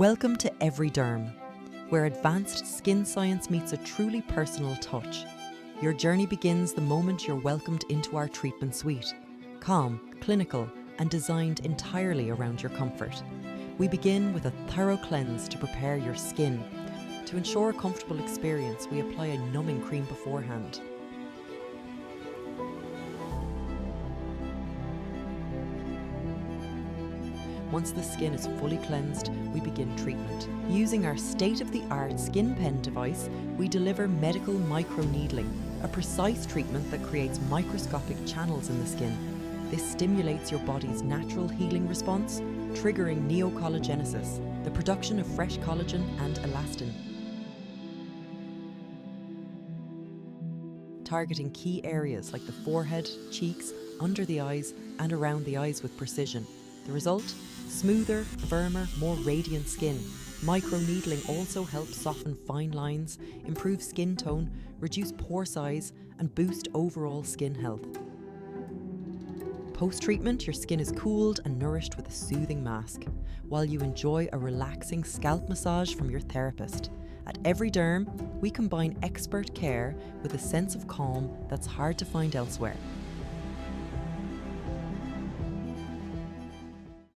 Welcome to EveryDerm, where advanced skin science meets a truly personal touch. Your journey begins the moment you're welcomed into our treatment suite. Calm, clinical, and designed entirely around your comfort. We begin with a thorough cleanse to prepare your skin. To ensure a comfortable experience, we apply a numbing cream beforehand. Once the skin is fully cleansed, we begin treatment. Using our state-of-the-art Skin Pen device, we deliver medical microneedling, a precise treatment that creates microscopic channels in the skin. This stimulates your body's natural healing response, triggering neocollagenesis, the production of fresh collagen and elastin. Targeting key areas like the forehead, cheeks, under the eyes, and around the eyes with precision. The result? Smoother, firmer, more radiant skin. Microneedling also helps soften fine lines, improve skin tone, reduce pore size, and boost overall skin health. Post-treatment, your skin is cooled and nourished with a soothing mask, while you enjoy a relaxing scalp massage from your therapist. At EveryDerm, we combine expert care with a sense of calm that's hard to find elsewhere.